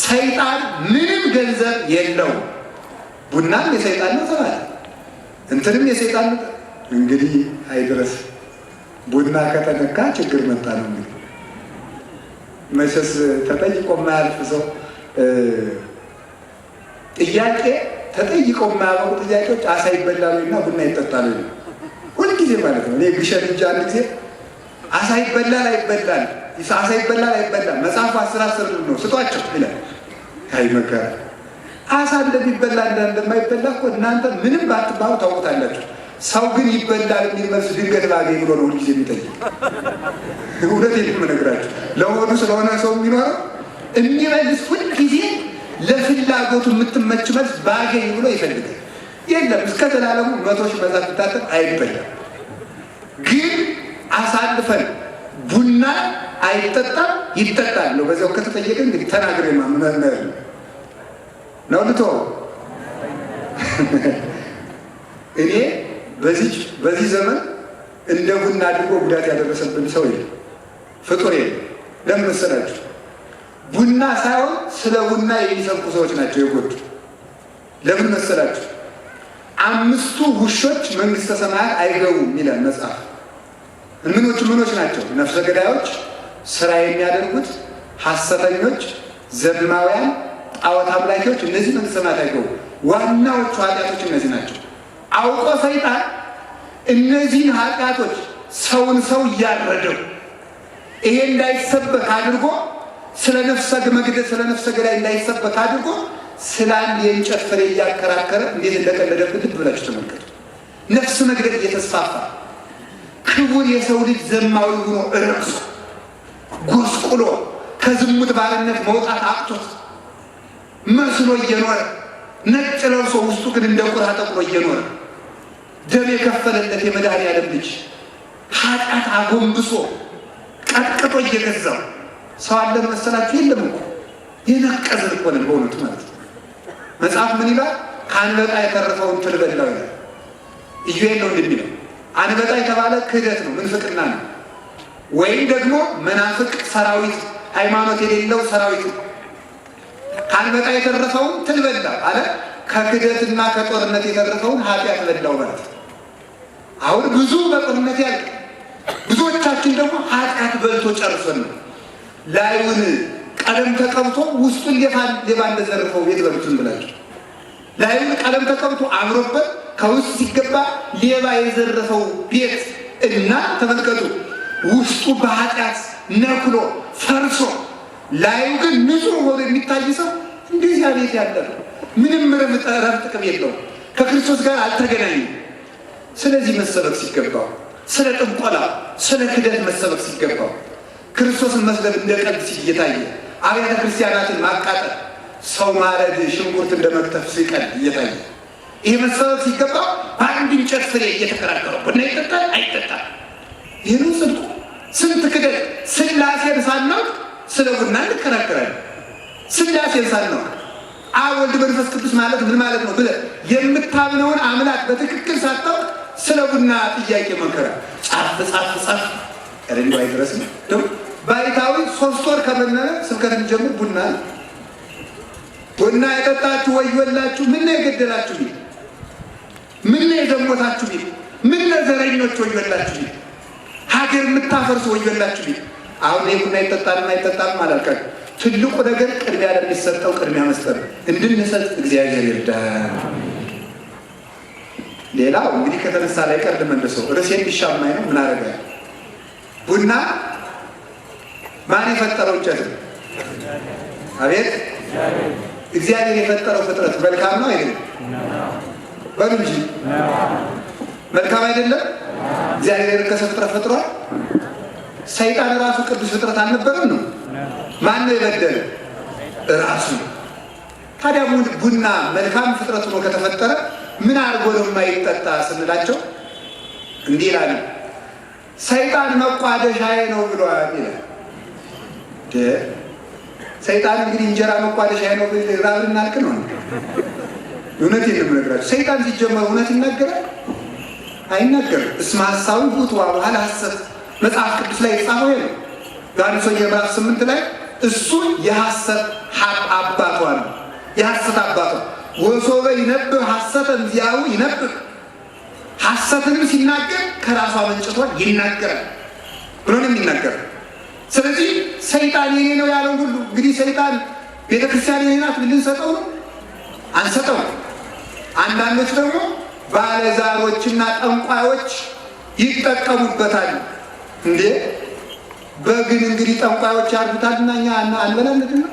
ሰይጣን ምንም ገንዘብ የለው። ቡናም የሰይጣን ነው ተባለ፣ እንትንም የሰይጣን ነው። እንግዲህ አይድረስ ቡና ከተነካ ችግር መጣ ነው። እንግዲህ መቼስ ተጠይቆ የማያልፍ ሰው ጥያቄ ተጠይቀው የማያውቁ ጥያቄዎች አሳ ይበላሉ እና ቡና ይጠጣሉ ሁልጊዜ ማለት ነው። እኔ ግሸን እንጂ አንድ ጊዜ አሳ ይበላል አይበላል፣ አሳ ይበላል አይበላል መጽሐፉ 10 ነው ስጧቸው ይላል። አይ መከራ አሳ እንደሚበላ እንደማይበላ እኮ እናንተ ምንም ባትባሉ ታውቁታላችሁ። ሰው ግን ይበላል የሚል መልስ ድንገት ባገኝ ብሎ ነው ሁልጊዜ የሚጠይቅ። እውነቴን ነው የምነግራችሁ። ለሆዱ ስለሆነ ሰው የሚኖረው የሚመልስ ሁልጊዜ ለፍላጎቱ የምትመች መልስ ባገኝ ብሎ ይፈልጋል። የለም እስከ ዘላለሙ 100 ሺህ መጽሐፍ ብታጠቅ አይበላም። ግን አሳልፈን ቡና አይጠጣም ይጠጣል ነው። በዚያው ከተጠየቀ እንግዲህ ተናግሬ ማምነር ነው ልቶ እኔ በዚህ ዘመን እንደ ቡና አድርጎ ጉዳት ያደረሰብን ሰው የለም፣ ፍጡር የለም። ለምን መሰላችሁ? ቡና ሳይሆን ስለ ቡና የሚሰብኩ ሰዎች ናቸው የጎዱ። ለምን መሰላችሁ? 5 ውሾች መንግስተ ሰማያት አይገቡም ይላል መጽሐፍ። ምኖች ናቸው? ነፍሰ ገዳዮች፣ ስራ የሚያደርጉት ሐሰተኞች፣ ዘማውያን፣ ጣዖት አምላኪዎች። እነዚህ መንግስተ ሰማያት አይገቡም። ዋናዎቹ ኃጢአቶች እነዚህ ናቸው። አውቆ ሰይጣን እነዚህን ኃጢአቶች ሰውን ሰው እያረደው ይሄ እንዳይሰበክ አድርጎ ስለ ነፍሰ መግደል ስለ ነፍሰ ገዳይ እንዳይሰበክ አድርጎ ስለ አንድ የእንጨት ፍሬ እያከራከረ እንዴት እንደቀለደብን ልብ ብላችሁ ተመልከቱ። ነፍስ መግደል እየተስፋፋ ክቡር የሰው ልጅ ዘማዊ ሆኖ እረክሶ ጎስቁሎ ከዝሙት ባርነት መውጣት አቅቶት መስሎ እየኖረ ነጭ ለብሶ ውስጡ ግን እንደ ቁራ ጠቁሮ እየኖረ ደም የከፈለለት የመድኃኒዓለም ልጅ ኃጢአት አጎንብሶ ቀጥቅጦ እየገዛው ሰው አለን መሰላችሁ? የለም እኮ የነቀዝን እኮ ነን በእውነቱ ማለት ነው። መጽሐፍ ምን ይላል? ከአንበጣ የተረፈውን ትል በላው ይላል። ኢዩኤል ነው እንደሚለው። አንበጣ የተባለ ክህደት ነው፣ ምንፍቅና ነው። ወይም ደግሞ መናፍቅ ሰራዊት፣ ሃይማኖት የሌለው ሰራዊት ነው። ከአንበጣ የተረፈውን ትል በላው አለ። ከክህደትና ከጦርነት የተረፈውን ኃጢአት በላው ማለት ነው። አሁን ብዙ በጦርነት ያልቅ፣ ብዙዎቻችን ደግሞ ኃጢአት በልቶ ጨርሰን ነው። ላዩን ቀለም ተቀብቶ ውስጡን ሌባ እንደዘረፈው ቤት በሉትን ብላችሁ ላዩን ቀለም ተቀብቶ አምሮበት ከውስጥ ሲገባ ሌባ የዘረፈው ቤት እና ተመልከቱ፣ ውስጡ በኃጢአት ነክሎ ፈርሶ ላዩ ግን ንጹህ ሆኖ የሚታይ ሰው እንደዚህ ቤት ያለ ነው። ምንም ረፍት ጥቅም የለውም። ከክርስቶስ ጋር አልተገናኘም። ስለዚህ መሰበክ ሲገባው ስለ ጥንቆላ ስለ ክደት መሰበክ ሲገባው ክርስቶስን መስለብ እንደ ቀልድ እየታየ አብያተ ክርስቲያናትን ማቃጠል፣ ሰው ማረድ፣ ሽንኩርት እንደ መክተፍ ሲቀል እየታየ ይህ መሰበክ ሲገባው በአንድ እንጨት ፍሬ እየተከራከሩ ቡና ይጠጣል አይጠጣል። ይህኑ ጽድቁ ስንት ክደት! ስላሴን ሳናውቅ ስለ ቡና እንከራከራለን። ስላሴን ሳናውቅ አብ ወልድ መንፈስ ቅዱስ ማለት ምን ማለት ነው ብለህ የምታምነውን አምላክ በትክክል ሳታውቅ ስለ ቡና ጥያቄ መከራ ጻፍ ረንዱ አይድረስ ነው። ባይታዊ 3 ወር ከመነነ ስብከት የሚጀምር ቡና ነው። ቡና የጠጣችሁ ወዮላችሁ፣ ምን ነው የገደላችሁ ቢል፣ ምን ነው የዘሞታችሁ ቢል፣ ምን ነው ዘረኞች ወዮላችሁ ቢል፣ ሀገር የምታፈርሱ ወዮላችሁ ቢል። አሁን ቡና ይጠጣልና አይጠጣም አላልካችሁ። ትልቁ ነገር ቅድሚያ ለሚሰጠው ቅድሚያ መስጠት እንድንሰጥ እግዚአብሔር ይርዳን። ሌላው እንግዲህ ከተነሳ ላይ ቀርድ መልሰው ርዕሴን ቢሻማኝ ነው። ምን አደረጋል? ቡና ማን የፈጠረው እንጨት ነው? አቤት እግዚአብሔር የፈጠረው ፍጥረት መልካም ነው አይደለም? በሉ እንጂ መልካም አይደለም? እግዚአብሔር የረከሰ ፍጥረት ፈጥሯል። ሰይጣን ራሱ ቅዱስ ፍጥረት አልነበረም ነው? ማን ነው የበደለ? ራሱ። ታዲያ ቡና መልካም ፍጥረት ሆኖ ከተፈጠረ ምን አድርጎ ነው የማይጠጣ ስንላቸው እንዲህ ይላሉ። ሰይጣን መቋደሻዬ ነው ብሏል ይላል። ሰይጣን እንግዲህ እንጀራ መቋደሻዬ ነው ብሎ ራብ እናልቅ ነው። እውነቴን ነው የምነግራችሁ። ሰይጣን ሲጀመር እውነት ይናገራል አይናገርም? እስመ ሐሳቡ ውእቱ ወኀበ ሐሰት መጽሐፍ ቅዱስ ላይ የተጻፈው ይሄ ነው። ዮሐንስ ወንጌል ምዕራፍ 8 ላይ እሱ የሐሰት አባቷ ነው። የሐሰት አባቷ ወሶበ ይነብብ ሐሰተ እምዚአሁ ይነብብ፣ ሐሰትንም ሲናገር ከራሷ መንጭቷ ይናገራል ብሎ ነው የሚናገረው። ስለዚህ ሰይጣን የኔ ነው ያለው ሁሉ እንግዲህ ሰይጣን ቤተክርስቲያን የኔ ናት ልንሰጠው ነው? አንሰጠው። አንዳንዶች ደግሞ ባለዛሮችና ጠንቋዮች ይጠቀሙበታል። እንዴ በግን እንግዲህ ጠንቋዮች ያርዱታልና እኛ አንበላም? ምንድን ነው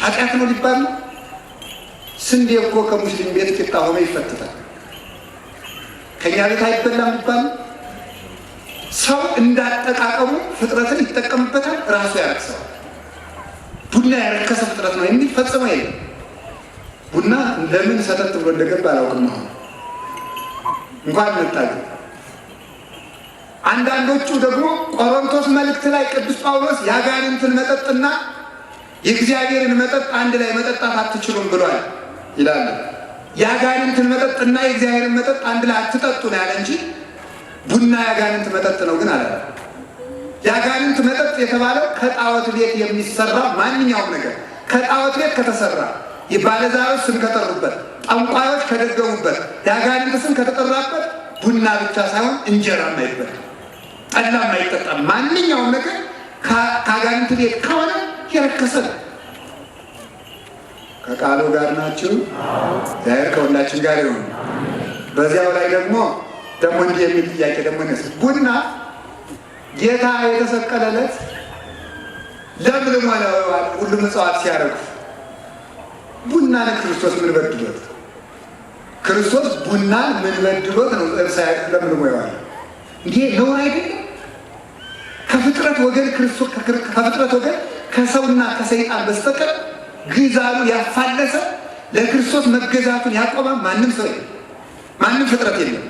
ኃጢአት ነው ሊባል ነው? ስንዴ እኮ ከሙስሊም ቤት ቂጣ ሆኖ ይፈትታል፣ ከእኛ ቤት አይበላም ሊባል ነው? ሰው እንዳጠቃቀሙ ፍጥረትን ይጠቀምበታል፣ ራሱ ያረክሰዋል። ቡና ያረከሰ ፍጥረት ነው የሚል ፈጽሞ የለም። ቡና ለምን ሰተት ብሎ እንደገባ አላውቅም። አሁን እንኳን መጣል። አንዳንዶቹ ደግሞ ቆሮንቶስ መልእክት ላይ ቅዱስ ጳውሎስ ያጋንንትን መጠጥና የእግዚአብሔርን መጠጥ አንድ ላይ መጠጣት አትችሉም ብሏል ይላል። ያጋንንትን መጠጥና የእግዚአብሔርን መጠጥ አንድ ላይ አትጠጡ ነው ያለ እንጂ ቡና ያጋንንት መጠጥ ነው ግን አላለ። ያጋንንት መጠጥ የተባለው ከጣዖት ቤት የሚሰራ ማንኛውም ነገር ከጣዖት ቤት ከተሰራ የባለዛሮች ስም ከጠሩበት፣ ጠንቋዮች ከደገሙበት፣ ያጋንንት ስም ከተጠራበት ቡና ብቻ ሳይሆን እንጀራም አይበላም፣ ጠላም አይጠጣም። ማንኛውም ነገር ከአጋንንት ቤት ከሆነ የረከሰ ነው። ከቃሉ ጋር ናችሁ? እግዚአብሔር ከሁላችን ጋር ይሁን። በዚያው ላይ ደግሞ እንዲህ የሚል ጥያቄ ደግሞ ቡና ጌታ የተሰቀለለት ለምልሞ ነው ሁሉም እጽዋት ሲያረግፉ፣ ቡናን ክርስቶስ ምን በድሎት? ክርስቶስ ቡናን ምን በድሎት ነው እርሳ ለምልሞ ይዋል? እንዲህ ነው አይደለም? ከፍጥረት ወገን ከሰውና ከሰይጣን በስተቀር ግዛሉ ያፋለሰ ለክርስቶስ መገዛቱን ያቆመ ማንም ሰው የለም፣ ማንም ፍጥረት የለም።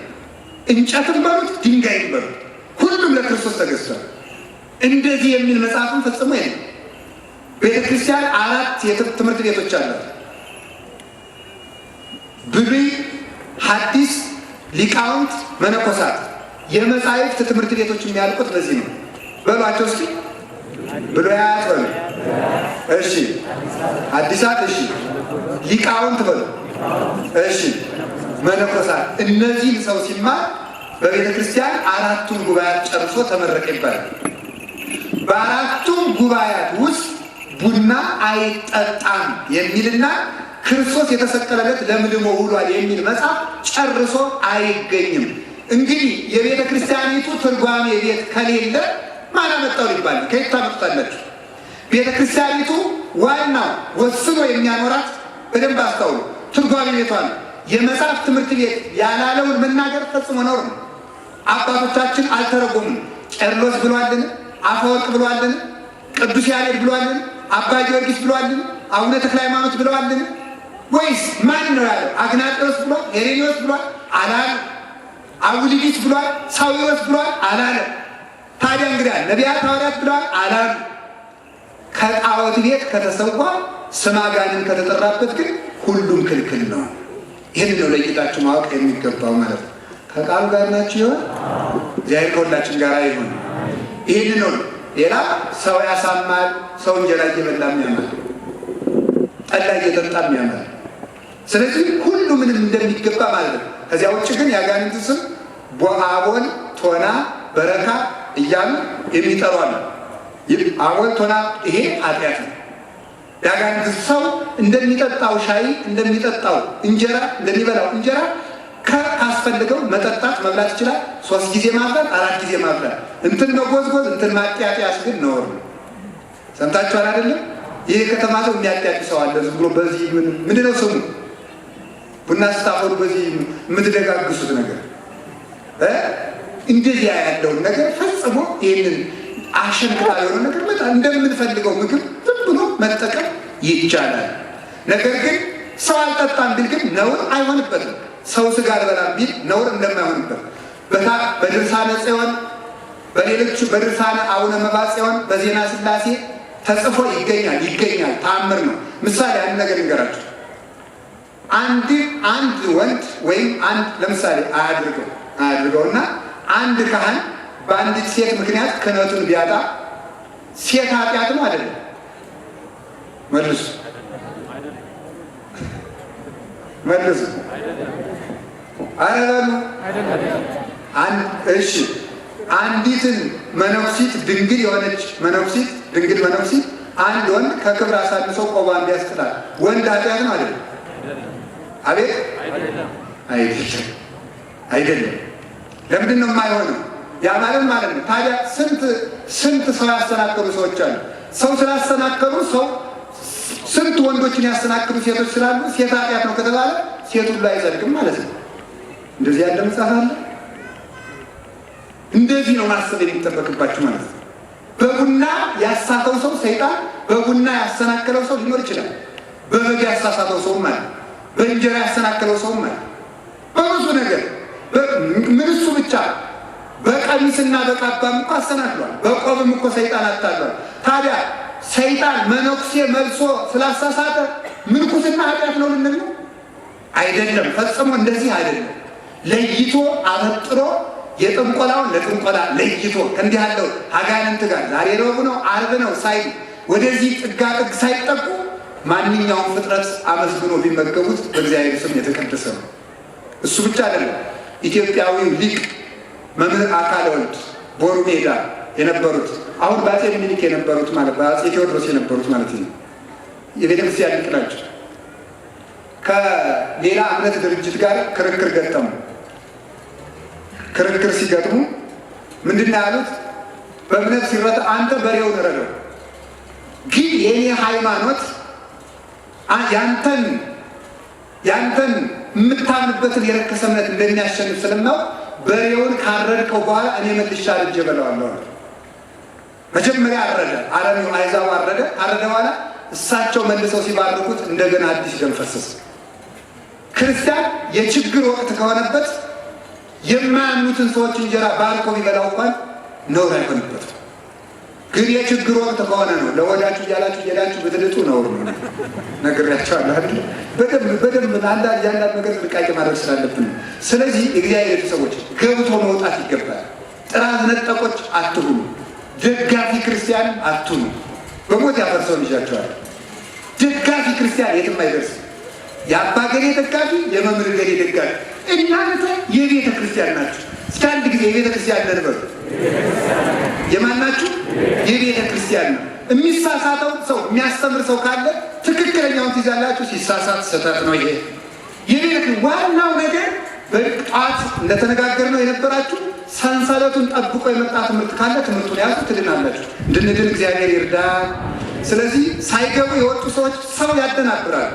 እንጨትም በሉት ድንጋይም በሉት ሁሉም ለክርስቶስ ተገዝቷል። እንደዚህ የሚል መጽሐፍን ፈጽሞ የለም። ቤተክርስቲያን 4 የትምህርት ቤቶች አሏት። ብሉይ፣ ሐዲስ፣ ሊቃውንት፣ መነኮሳት። የመጻሕፍት ትምህርት ቤቶች የሚያልቁት በዚህ ነው። በሏቸው እስኪ ብሉያት በሉ፣ እሺ፣ ሐዲሳት፣ እሺ፣ ሊቃውንት በሉ፣ እሺ፣ መነኮሳት። እነዚህን ሰው ሲማር በቤተ ክርስቲያን 4ቱን ጉባኤያት ጨርሶ ተመረቀ ይባላል። በ4ቱም ጉባኤያት ውስጥ ቡና አይጠጣም የሚልና ክርስቶስ የተሰቀለለት ለምልሞ ውሏል የሚል መጽሐፍ ጨርሶ አይገኝም። እንግዲህ የቤተ ክርስቲያኒቱ ትርጓሜ ቤት ከሌለ ማን አመጣው ሊባል ከየት ታመጡታላችሁ? ቤተ ክርስቲያኒቱ ዋናው ወስኖ የሚያኖራት በደንብ አስተውሉ፣ ትርጓሜ ቤቷ ነው። የመጽሐፍ ትምህርት ቤት ያላለውን መናገር ፈጽሞ ነውር ነው። አባቶቻችን አልተረጎሙም። ቄርሎስ ብሏልን? አፈወርቅ ብሏልን? ቅዱስ ያሬድ ብሏልን? አባ ጊዮርጊስ ብሏልን? አቡነ ተክለ ሃይማኖት ብለዋልን? ወይስ ማን ነው ያለው? አግናጤዎስ ብሏል? ሄሬኒዎስ ብሏል? አላለ። አቡሊዲስ ብሏል? ሳዊሮስ ብሏል? አላለ። ታዲያ እንግዲህ ነቢያት ሐዋርያት ብለዋል? አላሉ። ከጣዖት ቤት ከተሰዋ ስመ አጋንንት ከተጠራበት ግን ሁሉም ክልክል ነው። ይህን ነው ለጌታችሁ ማወቅ የሚገባው ማለት ነው። ከቃሉ ጋር ናችሁ ይሆን? እግዚአብሔር ከሁላችን ጋር ይሁን። ይህን ነው። ሌላ ሰው ያሳማል፣ ሰው እንጀራ እየበላም ያማል፣ ጠላ እየጠጣም ያማል። ስለዚህ ሁሉ ምንም እንደሚገባ ማለት ነው። ከዚያ ውጭ ግን የአጋንንት ስም ቦአቦን፣ ቶና፣ በረካ እያሉ የሚጠሩ አሉ። አቦል፣ ቶና ይሄ ኃጢአት ነው። የአጋንንት ሰው እንደሚጠጣው ሻይ፣ እንደሚጠጣው እንጀራ፣ እንደሚበላው እንጀራ ካስፈልገው መጠጣት መብላት ይችላል። 3 ጊዜ ማፍላት፣ 4 ጊዜ ማፍላት፣ እንትን መጎዝጎዝ፣ እንትን ማጥያጥያስ ግን ነውር ነው። ሰምታችኋል አይደለም? ይሄ ከተማ ሰው የሚያጥያጥ ሰው አለ። ዝም ብሎ በዚህ ምንድነው ስሙ ቡና ስታፈሉ በዚህ የምትደጋግሱት ነገር እንደዚያ ያለውን ነገር ፈጽሞ ይህንን አሸንክታ የሆነ ነገር በጣም እንደምንፈልገው ምግብ ዝም ብሎ መጠቀም ይቻላል። ነገር ግን ሰው አልጠጣም ቢል ግን ነውር አይሆንበትም። ሰው ስጋ አልበላም ቢል ነውር እንደማይሆንበት በድርሳነ ጽዮን፣ በሌሎቹ በድርሳነ አቡነ መብዓ ጽዮን፣ በዜና ሥላሴ ተጽፎ ይገኛል። ተአምር ነው። ምሳሌ አንድ ነገር ልንገራችሁ። አንድ ወንድ ወይም አንድ ለምሳሌ አያድርገውና አንድ ካህን በአንዲት ሴት ምክንያት ክህነቱን ቢያጣ ሴት ኃጢአት ነው አይደለም? መልሱ መልሱ። አረበሉ እሺ፣ አንዲትን መነኩሲት ድንግል የሆነች መነኩሲት ድንግል መነኩሲት አንድ ወንድ ከክብር አሳንሶ ቆባን ቢያስጥላል ወንድ ኃጢአት ነው አይደለም? አቤት አይደለም፣ አይደለም። ለምንድን ነው የማይሆነው? ያ ማለት ነው። ታዲያ ስንት ሰው ያሰናከሉ ሰዎች አሉ። ሰው ስላሰናከሉ ሰው ስንት ወንዶችን ያሰናክሉ ሴቶች ስላሉ ሴት ኃጢአት ነው ከተባለ ሴት ሁሉ አይጸድቅም ማለት ነው። እንደዚህ ያለ መጽሐፍ አለ። እንደዚህ ነው ማሰብ የሚጠበቅባችሁ ማለት ነው። በቡና ያሳተው ሰው ሰይጣን፣ በቡና ያሰናከለው ሰው ሊኖር ይችላል። በበግ ያሳሳተው ሰውም አለ። በእንጀራ ያሰናከለው ሰውም አለ። በብዙ ነገር ምን እሱ ብቻ በቀሚስና በቃባም እኮ አሰናክሏል። በቆብም እኮ ሰይጣን አታሏል። ታዲያ ሰይጣን መነኩሴ መልሶ ስላሳሳተ ምንኩስና ኃጢአት ነው ልንል ነው? አይደለም፣ ፈጽሞ እንደዚህ አይደለም። ለይቶ አበጥሮ የጥንቆላውን ለጥንቆላ ለይቶ እንዲህ ያለው አጋንንት ጋር ዛሬ ረቡዕ ነው ዓርብ ነው ሳይሉ ወደዚህ ጥጋጥግ ሳይጠቁ ማንኛውም ፍጥረት አመስግኖ ቢመገቡት በእግዚአብሔር ስም የተቀደሰ ነው። እሱ ብቻ አይደለም። ኢትዮጵያዊው ሊቅ መምህር አካለ ወልድ ቦሩ ሜዳ የነበሩት አሁን በአፄ ምኒልክ የነበሩት ማለት በአፄ ቴዎድሮስ የነበሩት ማለት ነው። የቤተክርስቲያን ሊቅ ናቸው። ከሌላ እምነት ድርጅት ጋር ክርክር ገጠሙ። ክርክር ሲገጥሙ ምንድን ነው ያሉት? በእምነት ሲረት አንተ በሬውን ረደው፣ ግን የኔ ሃይማኖት ያንተን የምታምንበትን የረከሰ እምነት እንደሚያሸንፍ ስለማውቅ በሬውን ካረድከው በኋላ እኔ መልሼ አርጄ እበላዋለሁ። መጀመሪያ አረደ፣ አረሚው አይዛው አረደ በኋላ እሳቸው መልሰው ሲባርኩት እንደገና አዲስ ደም ፈሰሰ። ክርስቲያን የችግር ወቅት ከሆነበት የማያምኑትን ሰዎች እንጀራ ባርኮ ቢበላው እንኳን ነውር አይሆንበትም። ግን የችግር ወቅት ከሆነ ነው። ለወዳችሁ እያላችሁ ብትልጡ ነውር ነው። ነግሬያቸዋለሁ አይደል? በደንብ አንዳንድ ነገር ጥንቃቄ ማድረግ ስላለብን ነው። ስለዚህ የእግዚአብሔር ሰዎች ገብቶ መውጣት ይገባል። ጥራዝ ነጠቆች አትሁኑ። ደጋፊ ክርስቲያን አትሁኑ። በሞት ያፈርሰውን ይዣቸዋል። ደጋፊ ክርስቲያን የትም አይደርስም። የአባ ገሌ ደጋፊ፣ የመምህር ገሌ ደጋፊ፣ እናንተ የቤተ ክርስቲያን ናችሁ። እስኪ አንድ ጊዜ የቤተ ክርስቲያን ነንበሩ። የማናችሁ? የቤተ ክርስቲያን ነው። የሚሳሳተው ሰው የሚያስተምር ሰው ካለ ትክክለኛውን ትይዛላችሁ። ሲሳሳት ስህተት ነው። ይሄ የቤተ ዋናው ነገር በጠዋት እንደተነጋገርነው የነበራችሁ ሰንሰለቱን ጠብቆ የመጣ ትምህርት ካለ ትምህርቱን ያዙ፣ ትድናላችሁ። እንድንድን እግዚአብሔር ይርዳን። ስለዚህ ሳይገቡ የወጡ ሰዎች ሰው ያደናብራሉ።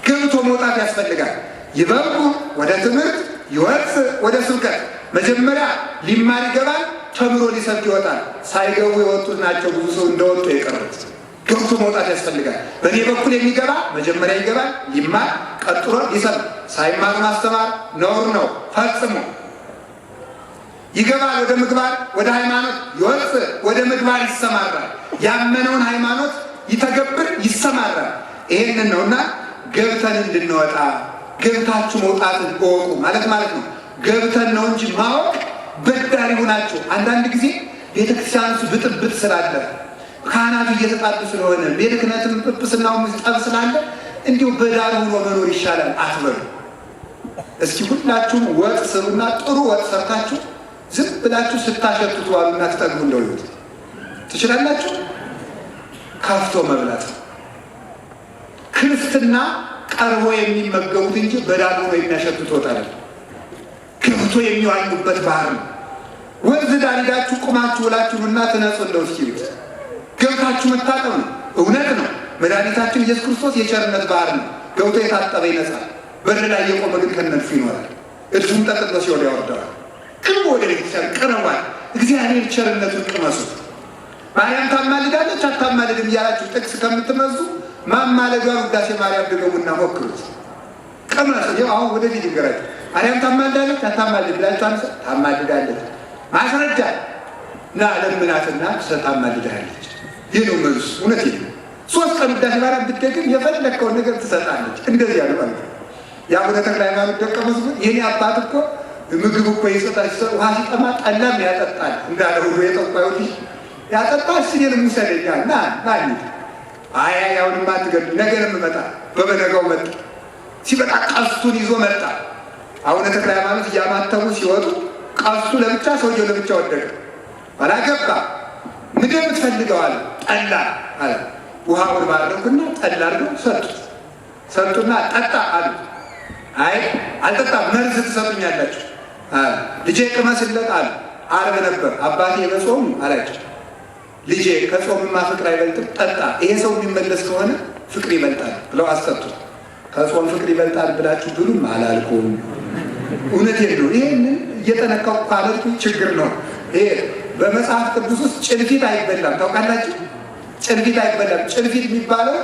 ገብቶ መውጣት ያስፈልጋል። ይበቁ ወደ ትምህርት፣ ይወጥ ወደ ስብከት። መጀመሪያ ሊማር ይገባል፣ ተምሮ ሊሰብክ ይወጣል። ሳይገቡ የወጡት ናቸው ብዙ ሰው እንደወጡ የቀሩት። ገብቶ መውጣት ያስፈልጋል። በእኔ በኩል የሚገባ መጀመሪያ ይገባል፣ ሊማር፣ ቀጥሎ ሊሰብክ። ሳይማር ማስተማር ነውር ነው ፈጽሞ። ይገባል ወደ ምግባር፣ ወደ ሃይማኖት፣ ይወጥ ወደ ምግባር ይሰማራል። ያመነውን ሃይማኖት ይተገብር፣ ይሰማራል። ይሄንን ነውና ገብተን እንድንወጣ ገብታችሁ መውጣትን እወቁ ማለት ነው። ገብተን ነው እንጂ ማወቅ በዳሪ ሆናችሁ። አንዳንድ ጊዜ ቤተክርስቲያን ውስጥ ብጥብጥ ስላለ ካህናቱ እየተጣሉ ስለሆነ ቤተ ክህነትም ጵጵስናው ጠብ ስላለ እንዲሁ በዳር ሆኖ መኖር ይሻላል አትበሉ። እስኪ ሁላችሁም ወጥ ስሩና ጥሩ ወጥ ሰርታችሁ ዝም ብላችሁ ስታሸቱት ዋሉና ትጠግቡ እንደውት ትችላላችሁ። ከፍቶ መብላት ክርስትና ቀርቦ የሚመገቡት እንጂ በዳር ሆኖ የሚያሸቱት ወጥ አይደለም። ገብቶ የሚዋኙበት ባህር ነው። ወንዝ ዳር ሄዳችሁ ቁማችሁ ውላችሁና ትነጹ እንደው እስኪሉት ገብታችሁ መታጠብ ነው። እውነት ነው። መድኃኒታችን ኢየሱስ ክርስቶስ የቸርነት ባህር ነው። ገብቶ የታጠበ ይነጻል። በር ላይ የቆመ ግን ከነድፉ ይኖራል። እድፉም ጠቅጥሎ ሲወድ ያወርደዋል። ቅርቡ ወደ ቤተክርስቲያን ቀረቧል። እግዚአብሔር ቸርነቱን ቅመሱት። ማርያም ታማልዳለች አታማልድም እያላችሁ ጥቅስ ከምትመዙ ማማለዷን ውዳሴ ማርያም ድገሙና ሞክሩት። ቅመሱ። ይኸው አሁን ወደዚህ ይገራል። ማርያም ታማልዳለች አታማልድ ብላችሁ ታማልዳለች ማስረጃ እና ለምናትና ታማልዳለች። ይህ ነው መልሱ። እውነት ነው። 3 ቀን ውዳሴ ማርያም ብትደግም የፈለከውን ነገር ትሰጣለች። እንደዚህ ያለ ማለት ነው። የአቡነ ተክለ ሃይማኖት ደቀ መዝሙር የኔ አባት እኮ ምግብ እኮ ይሰጣል። ውሃ ሲጠማ ጠላም ያጠጣል እንዳለ ሁሉ የጠቋዩ ልጅ ያጠጣል። ሲኔን ሙሰለኛል ና አይ አሁንማ አትገድም፣ ነገ ነው የምመጣ። በበነጋው መጣ። ሲመጣ ቀስቱን ይዞ መጣ። አቡነ ተክለ ሃይማኖት እያማተቡ ሲወጡ ቀስቱ ለብቻ ሰውየው ለብቻ ወደቀ። አላገባ ምንድን ነው የምትፈልገው አለ። ጠላ አለ። ውሃውን ባረኩና ጠላ አድርገው ሰጡና ጠጣ አሉ። አይ አልጠጣም፣ መርዝ ትሰጡኛላችሁ። ልጄ ቅመስለት አሉ። ዓርብ ነበር። አባቴ በጾም አላቸው። ልጄ ከጾምማ ፍቅር አይበልጥም፣ ጠጣ። ይሄ ሰው የሚመለስ ከሆነ ፍቅር ይበልጣል ብለው አስጠጡት። ከጾም ፍቅር ይበልጣል ብላችሁ ብሉም አላልኩም። እውነቴን ነው። ይሄንን እየጠነቀቁ ካለቱ ችግር ነው። ይሄ በመጽሐፍ ቅዱስ ውስጥ ጭልፊት አይበላም ታውቃላችሁ? ጭልፊት አይበላም። ጭልፊት የሚባለው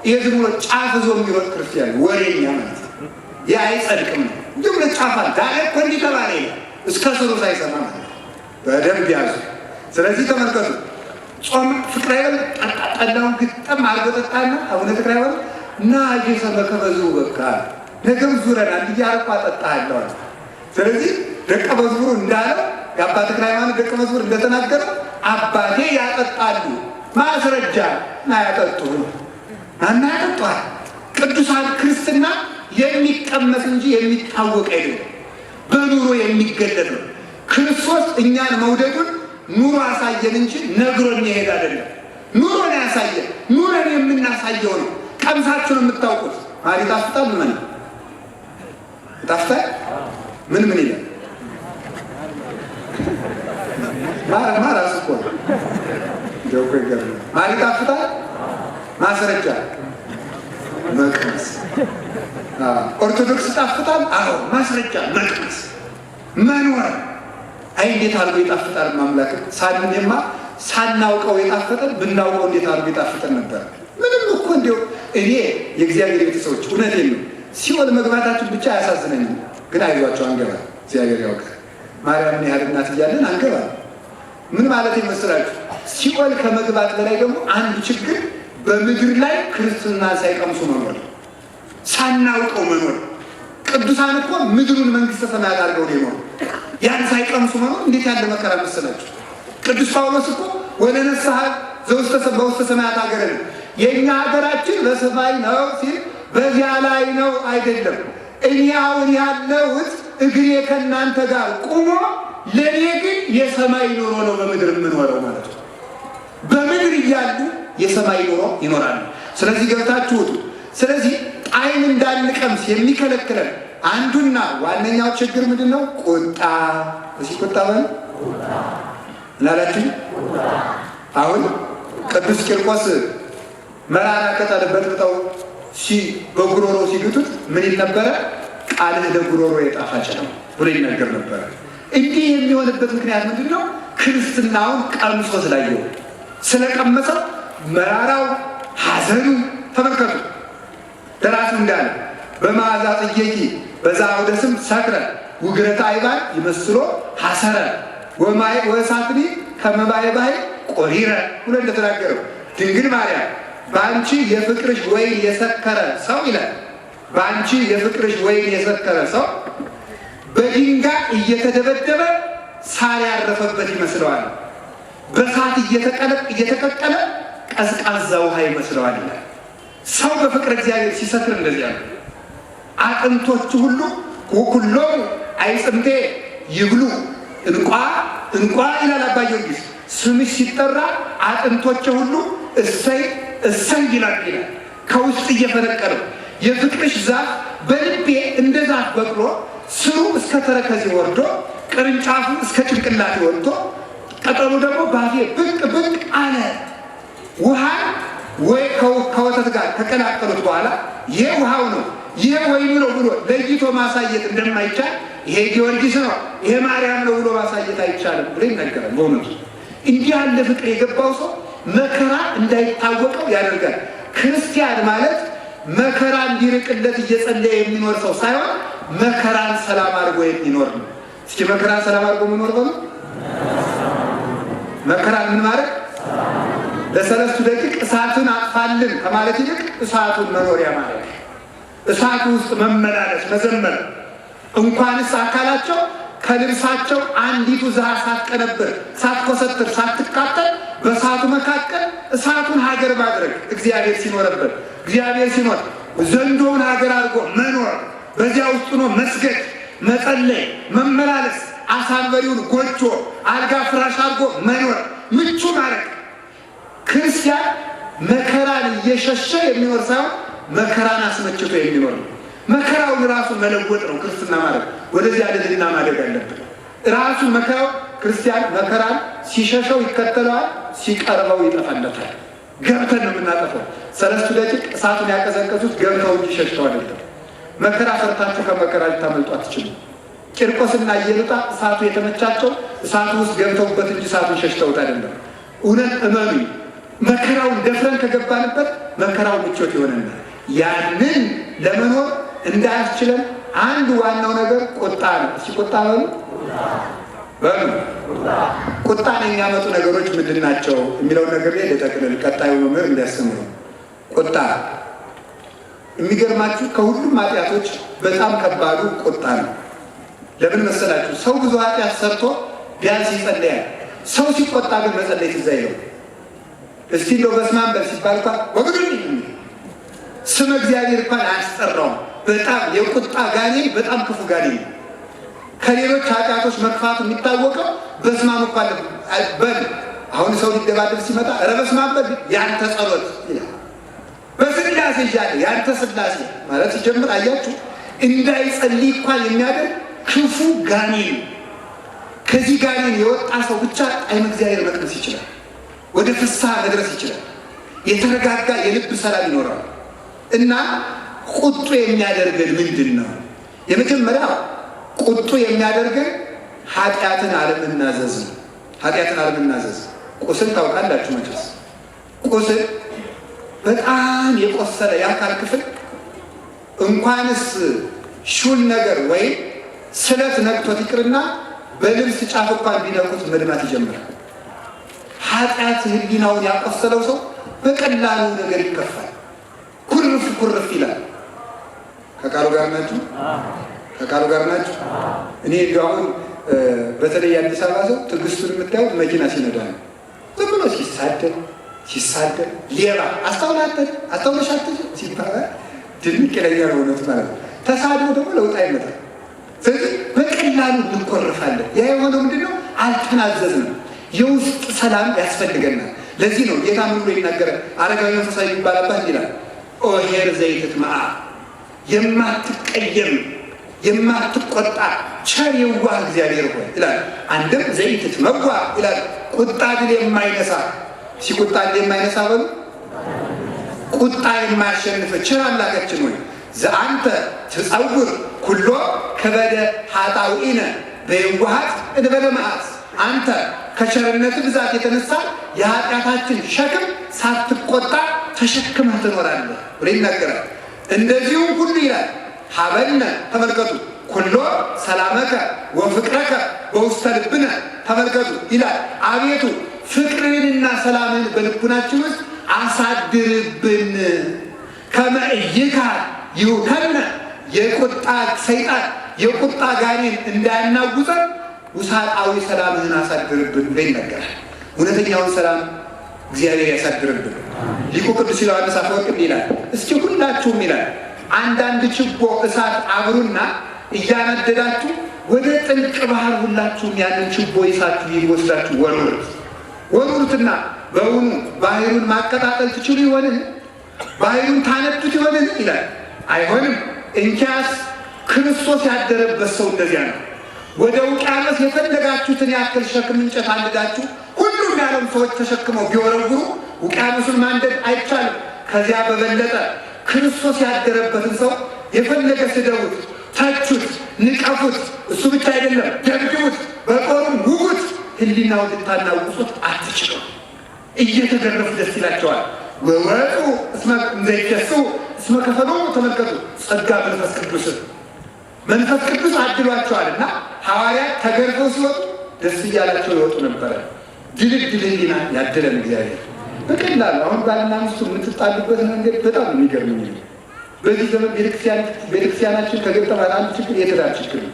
ይሄ ዝም ብሎ ጫፍ ዞ የሚሮጥ ክርስቲያን ወሬኛ ማለት ነው። ይህ አይጸድቅም ነው። ዝም ብሎ ጫፋል ዛሬ እኮ እንዲህ ተባለ እስከ ስሩ ሳይሰማ ማለት ነው። በደንብ ያዙ። ስለዚህ ተመልከቱ። ጾም ፍቅር አይበል ጠላውን ግጥም አድርጎ ጠጣና አቡነ ተክለ ሃይማኖት እና እየሰበከ በዚሁ በቃ ነገም ዙረናል እያልኩ አጠጣሃለሁ። ስለዚህ ደቀ መዝሙሩ እንዳለው የአባ ተክለ ሃይማኖት ደቀ መዝሙር እንደተናገረው አባቴ ያጠጣሉ፣ ማስረጃ እና ያጠጡ እና ያጠጧል። ቅዱሳን ክርስትና የሚቀመስ እንጂ የሚታወቅ አይደለም፣ በኑሮ የሚገለጥ ነው። ክርስቶስ እኛን መውደዱን ኑሮ አሳየን እንጂ ነግሮን ይሄድ አይደለም። ኑሮን ያሳየን፣ ኑሮን የምናሳየው ነው። ቀምሳችሁ ነው የምታውቁት። ማር ይጣፍጣል። ምን ይጣፍጣል? ምን ይላል? ማር አስቆ ጆኮ ይገርም። ማር ይጣፍጣል። ማስረጃ መቅመስ። ኦርቶዶክስ ይጣፍጣል። አዎ ማስረጃ መቅመስ መኖር። አይ እንዴት አድርጎ ይጣፍጣል ማምላክ ሳንኔማ ሳናውቀው የጣፈጠን ብናውቀው እንዴት አድርጎ ይጣፍጠን ነበር። ምንም እኮ እንዲያው እኔ የእግዚአብሔር ቤተሰቦች እውነቴን ነው ሲኦል መግባታችን ብቻ አያሳዝነኝም። ግን አይዟቸው አንገባ፣ እግዚአብሔር ያውቃል። ማርያምን ያህል እናት እያለን አንገባ። ምን ማለት ይመስላችሁ? ሲኦል ከመግባት በላይ ደግሞ አንዱ ችግር በምድር ላይ ክርስትና ሳይቀምሱ መኖር፣ ሳናውቀው መኖር። ቅዱሳን እኮ ምድሩን መንግስተ ሰማያት አድርገው ነው የኖሩ። ያን ሳይቀምሱ መኖር እንዴት ያለ መከራ መሰላችሁ? ቅዱስ ጳውሎስ እኮ ወለነስሐ በውስተ ሰማያት ሀገር ነው። የእኛ ሀገራችን በሰማይ ነው ሲል በዚያ ላይ ነው አይደለም። እኔ አሁን ያለሁት እግሬ ከእናንተ ጋር ቁሞ ለእኔ ግን የሰማይ ኑሮ ነው በምድር የምኖረው ማለት ነው። በምድር እያሉ የሰማይ ኑሮ ይኖራሉ። ስለዚህ ገብታችሁ ውጡ። ስለዚህ ጣዕም እንዳንቀምስ የሚከለክለን አንዱና ዋነኛው ችግር ምንድን ነው? ቁጣ። እዚህ ቁጣ በል እናላችሁ። አሁን ቅዱስ ቂርቆስ መራራ ቅጠል በጥብጠው በጉሮሮ ሲግቱት ምን ይል ነበረ? ቃልህ ለጉሮሮ የጣፋጭ ነው ብሎ ይናገር ነበረ። እንዲህ የሚሆንበት ምክንያት ምንድን ነው? ክርስትናውን ቀምሶ ስላየው፣ ስለቀመሰው መራራው ሐዘኑ ተመልከቱ። ደራሲው እንዳለ በመዓዛ ጽጌኪ በዛውደ ስም ሰክረ ውግረተ አይባን ይመስሎ ሐሰረ ወእሳትኒ ከመባየ ባሕር ቆሪረ ብሎ እንደተናገረው ድንግል ማርያም በአንቺ የፍቅርሽ ወይን የሰከረ ሰው ይላል። በአንቺ የፍቅርሽ ወይን የሰከረ ሰው በድንጋይ እየተደበደበ ሳር ያረፈበት ይመስለዋል። በእሳት እየተቀቀለ ቀዝቃዛ ውሃ ይመስለዋል ይላል። ሰው በፍቅር እግዚአብሔር ሲሰክር እንደዚያ ነው። አጥንቶቹ ሁሉ ወኩሎም አይጽምቴ ይብሉ እንቋ ይላል አባ ጊዮርጊስ። ስምሽ ሲጠራ አጥንቶቼ ሁሉ እሰይ እሰይ ይላል። ከውስጥ እየፈነቀለው የፍቅርሽ ዛፍ በልቤ እንደ ዛፍ በቅሎ ስሩ እስከ ተረከዜ ወርዶ ቅርንጫፉ እስከ ጭንቅላቴ ወርዶ ቅጠሉ ደግሞ ባፌ ብቅ ብቅ አለ። ውሃ ወይ ከወተት ጋር ከቀላቀሉት በኋላ ይሄ ውሃው ነው ይሄ ወይኑ ነው ብሎ ለይቶ ማሳየት እንደማይቻል ይሄ ጊዮርጊስ ነው ይሄ ማርያም ነው ብሎ ማሳየት አይቻልም ብሎ ይነገራል። በእውነቱ እንዲህ ያለ ፍቅር የገባው ሰው መከራ እንዳይታወቀው ያደርጋል። ክርስቲያን ማለት መከራ እንዲርቅለት እየጸለየ የሚኖር ሰው ሳይሆን መከራን ሰላም አድርጎ የሚኖር ነው። እስኪ መከራን ሰላም አድርጎ የሚኖር ነው። መከራን ምን ማድረግ? ለሰለስቱ ደቂቅ እሳቱን አጥፋልን ከማለት ይልቅ እሳቱን መኖሪያ ማለት፣ እሳቱ ውስጥ መመላለስ መዘመር። እንኳንስ አካላቸው ከልብሳቸው አንዲቱ ዛር ሳትቀነብር ሳትኮሰትር ሳትቃጠል በእሳቱ መካከል እሳቱን ሀገር ማድረግ እግዚአብሔር ሲኖርበት እግዚአብሔር ሲኖር ዘንዶውን ሀገር አድርጎ መኖር በዚያ ውስጥ ነው መስገድ፣ መጸለይ፣ መመላለስ፣ አሳንበሪውን ጎጆ አልጋ ፍራሽ አድርጎ መኖር ምቹ ማድረግ። ክርስቲያን መከራን እየሸሸ የሚኖር ሳይሆን መከራን አስመችቶ የሚኖር ነው። መከራውን ራሱ መለወጥ ነው ክርስትና ማለት። ወደዚያ ልልና ማደግ አለብን። ራሱ መከራው ክርስቲያን መከራን ሲሸሸው ይከተለዋል፣ ሲቀርበው ይጠፋለታል። ገብተን ነው የምናጠፈው። 3 ደቂቅ እሳቱን ያቀዘቀዙት ገብተው እንጂ ሸሽተው አይደለም። መከራ ፈርታችሁ ከመከራ ልታመልጡ አትችሉም። ቂርቆስና ኢየሉጣ እሳቱ የተመቻቸው እሳቱ ውስጥ ገብተውበት እንጂ እሳቱን ሸሽተውት አይደለም። እውነት እመኑ፣ መከራውን ደፍረን ከገባንበት መከራው ምቾት ይሆነናል። ያንን ለመኖር እንዳያስችለን አንድ ዋናው ነገር ቁጣ ነው። እስኪ ቁጣ በሉ ቁጣን የሚያመጡ ነገሮች ምንድን ናቸው የሚለውን ነገር ላይ ለጠቅልል ቀጣዩ መምህር እንዲያስተምሩ። ቁጣ የሚገርማችሁ ከሁሉም ኃጢአቶች በጣም ከባዱ ቁጣ ነው። ለምን መሰላችሁ? ሰው ብዙ ኃጢአት ሰርቶ ቢያንስ ይጸለያል። ሰው ሲቆጣ ግን መጸለይ ትዝ አይለው። እስቲ እንደው በስመ አብ በል ሲባል እንኳን ወግዱኝ ስመ እግዚአብሔር እንኳን አያስጠራውም። በጣም የቁጣ ጋኔን በጣም ክፉ ጋኔን ነው። ከሌሎች ኃጢአቶች መክፋቱ የሚታወቀው በስመ አብ እንኳን በል። አሁን ሰው ሊደባደብ ሲመጣ ኧረ በስመ አብ በል ያንተ ጸሎት ይላል። በስላሴ እያለ ያንተ ስላሴ ማለት ሲጀምር አያችሁ እንዳይጸልይ እንኳን የሚያደርግ ክፉ ጋኔን። ከዚህ ጋኔን የወጣ ሰው ብቻ ጣዕመ እግዚአብሔር መቅመስ ይችላል። ወደ ፍስሐ መድረስ ይችላል። የተረጋጋ የልብ ሰላም ይኖራል። እና ቁጡ የሚያደርገን ምንድን ነው? የመጀመሪያው ቁጡ የሚያደርገን ኃጢአትን አለመናዘዝ ነው። ኃጢአትን አለመናዘዝ። ቁስል ታውቃላችሁ መቼስ። ቁስል በጣም የቆሰለ የአካል ክፍል እንኳንስ ሹል ነገር ወይም ስለት ነክቶት ይቅርና በልብስ ጫፍ እንኳን ቢነኩት መድማት ይጀምራል። ኃጢአት ህሊናውን ያቆሰለው ሰው በቀላሉ ነገር ይከፋል። ኩርፍ ኩርፍ ይላል። ከቃሉ ጋር ናችሁ? ከቃሉ ጋር ናችሁ? እኔ እንዲያው አሁን በተለይ አዲስ አበባ ሰው ትዕግስቱን የምታዩት መኪና ሲነዳ ነው። ዝም ብሎ ሲሳደብ ሌባ አስተውለሻተል ሲባል ድንቅ ይለኛል እውነቱ ማለት ነው። ተሳድቦ ደግሞ ለውጥ አይመጣም። ስለዚህ በቀላሉ እንኮርፋለን። ያ የሆነው ምንድን ነው? አልተናዘዝንም። የውስጥ ሰላም ያስፈልገናል። ለዚህ ነው ጌታ ምን ብሎ ይናገራል? አረጋዊ መንፈሳዊ የሚባል አባት ይላል ኦሄር ዘይትትመዓ የማትቀየም የማትቆጣ ቸር የዋህ እግዚአብሔር ሆይ ይላል። አንድም ዘይትትመዋ ይላል ቁጣ ድል የማይነሳ ሲቁጣ ድል የማይነሳ በሉ ቁጣ የማያሸንፍ ቸር አምላካችን ሆይ ዘአንተ ትጸውር ኩሎ ከበደ ኃጣውኢነ በየዋሃት እንበለ መዓት አንተ ከቸርነት ብዛት የተነሳ የኃጢአታችን ሸክም ሳትቆጣ ተሸክመህ ትኖራለህ ብሎ ይናገራል። እንደዚሁም ሁሉ ይላል ሀበነ ተመልከቱ ኩሎ ሰላመከ ወፍቅረከ በውስተ ልብነ ተመልከቱ ይላል። አቤቱ ፍቅርህንና ሰላምህን በልቡናችን ውስጥ አሳድርብን። ከመ ኢይካል ይሁከነ የቁጣ ሰይጣን የቁጣ ጋኔን እንዳያናውፀን ውሳጣዊ ሰላምህን አሳድርብን ብሎ ይነገራል። እውነተኛውን ሰላም እግዚአብሔር ያሳድርብን። ሊቁ ቅዱስ ዮሐንስ አፈወርቅ ይላል እስኪ ሁላችሁም ይላል አንዳንድ ችቦ እሳት አብሩና እያነደዳችሁ ወደ ጥልቅ ባህር ሁላችሁም ያንን ችቦ ይሳችሁ ይወስዳችሁ ወሩትና በውኑ ባህሩን ማቀጣጠል ትችሉ ይሆንን? ባህሩን ታነዱት ይሆንን ይላል። አይሆንም። እንኪያስ ክርስቶስ ያደረበት ሰው እንደዚያ ነው። ወደ ውቅያኖስ የፈለጋችሁትን ያክል ሸክም እንጨት አንድዳችሁ ሁሉም የዓለም ሰዎች ተሸክመው ቢወረውሩ ውቅያኖሱን ማንደድ አይቻልም። ከዚያ በበለጠ ክርስቶስ ያደረበትን ሰው የፈለገ ስደቡት፣ ታቹት፣ ንቀፉት፣ እሱ ብቻ አይደለም ደብድቡት፣ በጦርም ውጉት፣ ህሊናው ልታናውጹት አትችሉም። እየተገረፉ ደስ ይላቸዋል። ወወጡ እስመ ዘይደሱ እስመ ከፈሉ ተመልከቱ ጸጋ መንፈስ ቅዱስ አድሏቸዋልና ሐዋርያት ተገርፈው ሲወጡ ደስ እያላቸው ይወጡ ነበረ። ድልድል ህሊና ያደለን እግዚአብሔር በቀላሉ አሁን ባልና ሚስቱ የምትጣሉበት መንገድ በጣም የሚገርምኝ በዚህ ዘመን ቤተክርስቲያናችን ከገጠማት አንድ ችግር የትዳር ችግር ነው።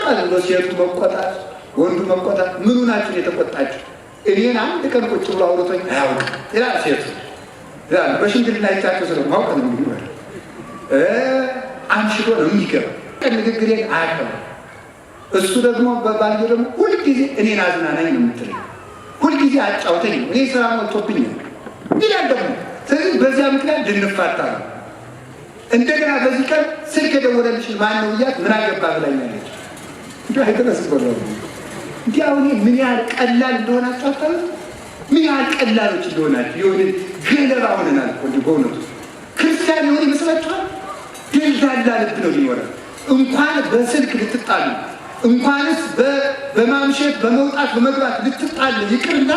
ማለት ነው። ሴቱ መቆጣት፣ ወንዱ መቆጣት። ምኑ ናችሁ የተቆጣችሁ? እኔን አንድ ቀን ቁጭ ብሎ አውርቶኝ አያውቅም ይላል ሴቱ። በሽምግልና አይቻቸው ስለማውቅ ነው እንግዲህ ማለት አንሽቶ ነው የሚገባ ንግግሬን አያውቅም። እሱ ደግሞ በባልዮ ደግሞ ሁልጊዜ እኔን አዝናናኝ ነው የምትለኝ፣ ሁልጊዜ አጫውተኝ ነው። እኔ ስራ ሞልቶብኝ ነው ይላል ደግሞ። ስለዚህ በዚያ ምክንያት ልንፋታ ነው። እንደገና በዚህ ቀን ስልክ የደወለልሽን ማን ነው ብያት ምን አገባ ብላኛለች። እንዲ አይተነስበረ እንዲ አሁን ምን ያህል ቀላል እንደሆናቸው አታሉ፣ ምን ያህል ቀላሎች እንደሆናቸው የሆነ ገለባ ሆነናል እኮ እንዲ በእውነቱ ክርስቲያን የሆነ ይመስላችኋል? ደልዳላ ልብ ነው ሊኖረን። እንኳን በስልክ ልትጣሉ፣ እንኳንስ በማምሸት በመውጣት በመግባት ልትጣሉ ይቅርና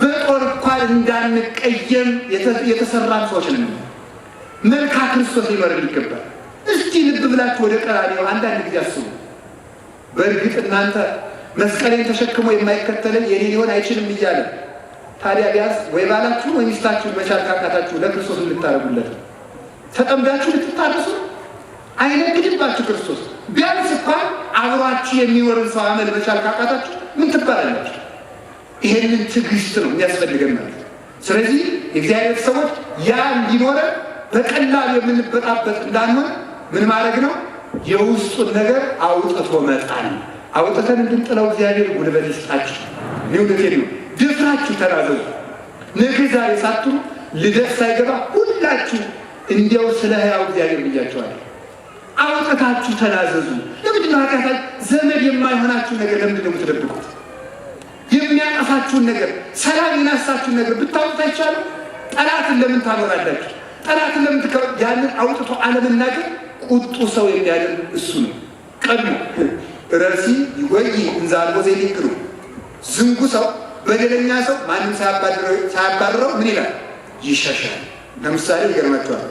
በጦር እንኳን እንዳንቀየም የተሰራን ሰዎች ነን። መልካ ክርስቶስ ሊመረን ይገባል። እስቲ ልብ ብላችሁ ወደ ቀራንዮ አንዳንድ ጊዜ አስቡ። በእርግጥ እናንተ መስቀሌን ተሸክሞ የማይከተለኝ የኔ ሊሆን አይችልም እያለ ታዲያ ቢያንስ ወይ ባላችሁ ወይ ሚስታችሁን መቻል ካቃታችሁ ለክርስቶስ ልታረጉለት ተጠምዳችሁ ልትታረሱ አይነግድባችሁ ክርስቶስ። ቢያንስ እንኳን አብሯችሁ የሚኖርን ሰው አመል መቻል ካቃታችሁ ምን ትባላላችሁ? ይሄንን ትዕግስት ነው የሚያስፈልገን ማለት ነው። ስለዚህ የእግዚአብሔር ሰዎች ያ እንዲኖረን በቀላሉ የምንበጣበጥ እንዳንሆን ምን ማድረግ ነው? የውስጡን ነገር አውጥቶ መጣል። አውጥተን እንድንጥለው እግዚአብሔር ጉልበት ይስጣችሁ። ሊውደቴ ነው። ድፍራችሁ ተናዘዙ። ነገ ዛሬ ሳትሉ ልደት ሳይገባ ሁላችሁ እንዲያው ስለ ሕያው እግዚአብሔር ብያቸዋለሁ። አውጥታችሁ ተናዘዙ። ለምንድን ነው ኃጢአታችሁ ዘመድ የማይሆናችሁ ነገር ለምንድን ነው የምትደብቁት? የሚያጠፋችሁን ነገር፣ ሰላም የናሳችሁን ነገር ብታውቁት አይቻልም? ጠላትን ለምን ታኖራላችሁ? ጠላትን ለምን ያንን አውጥቶ አለመናገር ቁጡ ሰው የሚያደርግ እሱ ነው። ቀድሞ ረሲ ይወይ እንዛልቦ ዘይልክሩ ዝንጉ ሰው በደለኛ ሰው ማንም ሳያባርረው ምን ይላል? ይሸሻል። ለምሳሌ ይገርማችኋል።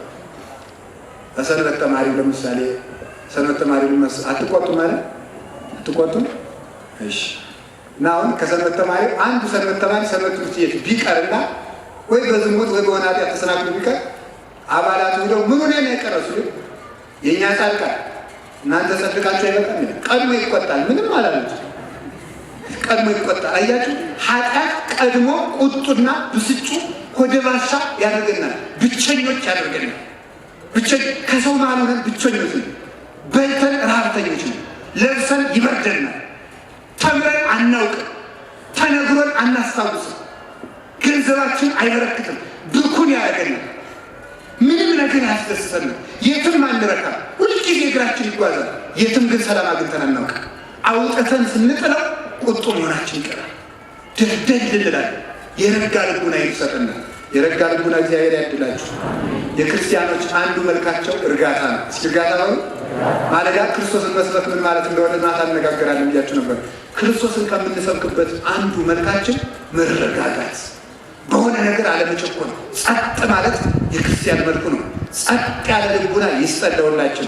በሰንበት ተማሪ ለምሳሌ ሰንበት ተማሪ አትቆጡ ማለት አትቆጡ። እሺ እና አሁን ከሰንበት ተማሪ አንዱ ሰንበት ተማሪ ሰንበት ትምህርት ቤት ቢቀርና ወይ በዝሙት ወይ በሆነ ኃጢአት ተሰናክሎ ቢቀር አባላቱ ሄደው ምኑ ነው የቀረሱ? የእኛ ጻድቃን እናንተ ጸድቃችሁ አይበቃም ይላል። ቀድሞ ይቆጣል። ምንም አላሉት። ቀድሞ ይቆጣል። አያችሁ፣ ኃጢአት ቀድሞ ቁጡና ብስጩ ሆደ ባሻ ያደርገናል። ብቸኞች ያደርገናል። ከሰው መሃል ሆነን ብቸኞች ነው። በልተን ረሃብተኞች ነው። ለብሰን ይበርደናል። ተምረን አናውቅም። ተነግሮን አናስታውስም። ገንዘባችን አይበረክትም። ብኩን ያደርገናል። ምንም ነገር ያስደስተናል። የትም አንረካ። ሁልጊዜ እግራችን ይጓዛል። የትም ግን ሰላም አግኝተን አናውቅም። አውጥተን ስንጥለው ቁጡ መሆናችን ይቀራል። ደልደል እንላለን። የረጋ ልቡና ይሰጠናል። የረጋ ልቡና እግዚአብሔር ያድላችሁ። የክርስቲያኖች አንዱ መልካቸው እርጋታ ነው። እስኪ እርጋታ ነው ማለዳ ክርስቶስን መስበክ ምን ማለት እንደሆነ ማታ እንነጋገራለን ብያችሁ ነበር። ክርስቶስን ከምንሰብክበት አንዱ መልካችን መረጋጋት፣ በሆነ ነገር አለመቸኮል፣ ጸጥ ማለት የክርስቲያን መልኩ ነው። ጸጥ ያለ ልቡና ይስጠለውላችን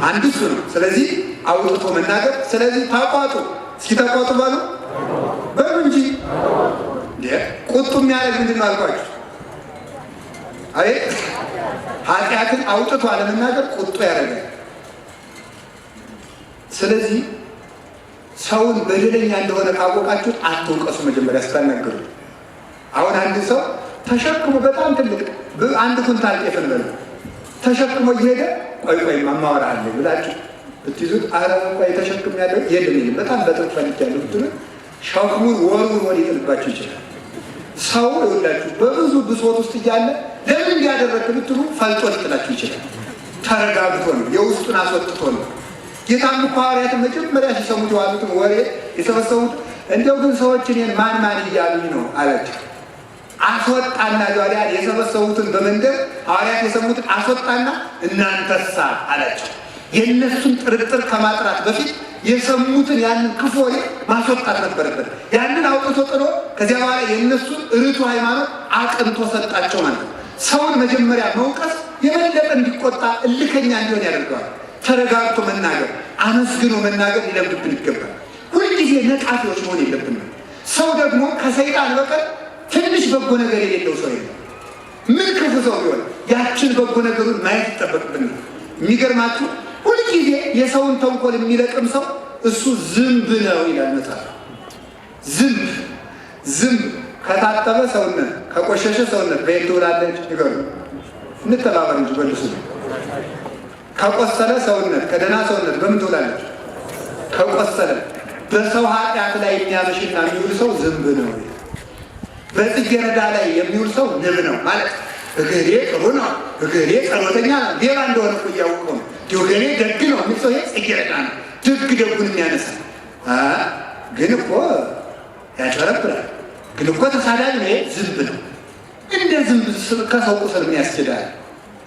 አንዱ እሱ ነው። ስለዚህ አውጥቶ መናገር። ስለዚህ ታቋጡ። እስኪ ታቋጡ ባሉ በሉ እንጂ ቁጡ የሚያደርግ ምንድን ነው አልኳችሁ? አይ ኃጢአትን አውጥቶ አለመናገር ቁጡ ያደርጋል። ስለዚህ ሰውን በደለኛ እንደሆነ ካወቃችሁት አትውቀሱ። መጀመሪያ ስታናገሩ አሁን አንድ ሰው ተሸክሞ በጣም ትልቅ አንድ ኩንታል ጤፍ እንበል ተሸክሞ እየሄደ ቆይ ማማወራ አለ ብላችሁ ብትይዙት አረ ቆይ ተሸክሞ ያለው የለም በጣም በጥፍ ፈልቻለሁ ብትሉ ሸክሙን ወሩን ሊጥልባችሁ ይችላል። ሰው ይወላችሁ በብዙ ብሶት ውስጥ እያለ ለምን እንዲያደረክ ብትሉ ፈልጦ ሊጥላችሁ ይችላል። ተረጋግቶ ነው፣ የውስጡን አስወጥቶ ነው። ጌታም እኮ ሐዋርያት መጀመሪያ ሲሰሙት የዋሉትን ወሬ የሰበሰቡት እንደው ግን ሰዎች እኔን ማን እያሉኝ ነው አላቸው። አስወጣና ዛሬ የሰበሰቡትን በመንደር ሐዋርያት የሰሙትን አስወጣና እናንተሳ አላቸው። የእነሱን ጥርጥር ከማጥራት በፊት የሰሙትን ያንን ክፉ ወሬ ማስወጣት ነበረበት። ያንን አውጥቶ ጥሎ ከዚያ በኋላ የእነሱን ርቱ ሃይማኖት አቅንቶ ሰጣቸው ማለት ነው። ሰውን መጀመሪያ መውቀስ የበለጠ እንዲቆጣ እልከኛ እንዲሆን ያደርገዋል። ተረጋግቶ መናገር፣ አመስግኖ መናገር ሊለምድብን ይገባል። ሁልጊዜ ነቃፊዎች መሆን የለብንም። ሰው ደግሞ ከሰይጣን በቀር ትንሽ በጎ ነገር የሌለው ሰው የለም። ምን ክፉ ሰው ቢሆን ያችን በጎ ነገሩን ማየት ይጠበቅብናል። የሚገርማችሁ ሁልጊዜ የሰውን ተንኮል የሚለቅም ሰው እሱ ዝንብ ነው ይላል መጽሐፍ። ዝንብ ከታጠበ ሰውነት ከቆሸሸ ሰውነት በየት ትውላለች? ንገሩ፣ እንተባበር እንጂ በልሱ። ከቆሰለ ሰውነት ከደህና ሰውነት በምን ትውላለች? ከቆሰለ። በሰው ኃጢአት ላይ የሚያመሽና የሚውል ሰው ዝንብ ነው። በጽጌረዳ ላይ የሚውል ሰው ንብ ነው ማለት እገሌ ጥሩ ነው፣ እገሌ ጸሎተኛ ነው፣ ሌባ እንደሆነ እኮ እያወቀው ነው። እገሌ ደግ ነው የሚል ሰው ጽጌረዳ ነው፣ ደጉን የሚያነሳ ግን እኮ ያጨረብራል። ግን እኮ ተሳዳቢ ነው፣ ዝንብ ነው። እንደ ዝንብ ከሰው ቁስል ምን ያስችላል?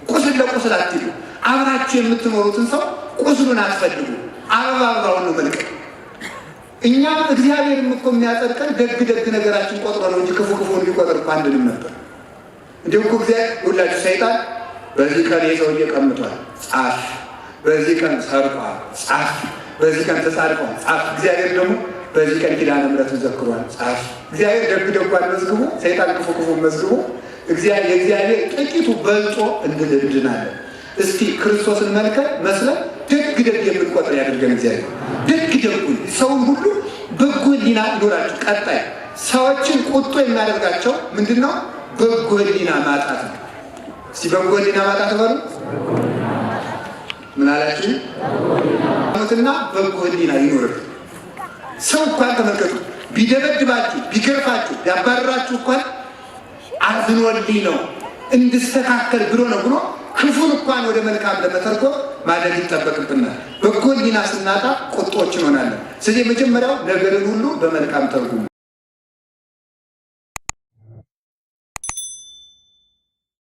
ቁስል ለቁስል አትሂዱ። አብራችሁ የምትኖሩትን ሰው ቁስሉን አትፈልጉ። አበባውን ነው መልቀቅ። እኛም እግዚአብሔርም እኮ የሚያጸድቀን ደግ ነገራችን ቆጥሮ ነው እንጂ ክፉ እንዲቆጥር እኮ አንድንም ነበር። እንዲሁ እኮ እግዚአብሔር ሁላችሁ ሰይጣን በዚህ ቀን የሰውዬ ቀምቷል ጻፍ፣ በዚህ ቀን ሰርቋል ጻፍ፣ በዚህ ቀን ተጻድቋል ጻፍ። እግዚአብሔር ደግሞ በዚህ ቀን ኪዳነ ምሕረቱን ዘክሯል ጻፍ። እግዚአብሔር ደጓን መዝግቦ ሰይጣን ክፉ መዝግቦ የእግዚአብሔር ጥቂቱ በልጦ እንድናለን። እስቲ ክርስቶስን መልከ መስለን ደግ የምንቆጥር ያደርገን እግዚአብሔር። ደጉን ሰውን ሁሉ በጎ ሕሊና ይኖራችሁ። ቀጣይ ሰዎችን ቁጡ የሚያደርጋቸው ምንድን ነው? በጎ ሕሊና ማጣት ነው። እስቲ በጎ ሕሊና ማጣት በሉ። ምን አላችሁ? ሞትና በጎ ሕሊና ይኖርብን። ሰው እንኳን ተመልከቱ፣ ቢደበድባችሁ ቢገርፋችሁ ቢያባርራችሁ እንኳን አዝኖልኝ ነው እንድስተካከል ብሎ ነው ብሎ ክፉን እንኳን ወደ መልካም ለመተርጎም ማድረግ ይጠበቅብናል። በጎ ሕሊና ስናጣ ቁጦች እንሆናለን። ስለዚህ መጀመሪያው ነገርን ሁሉ በመልካም ተርጉሙ።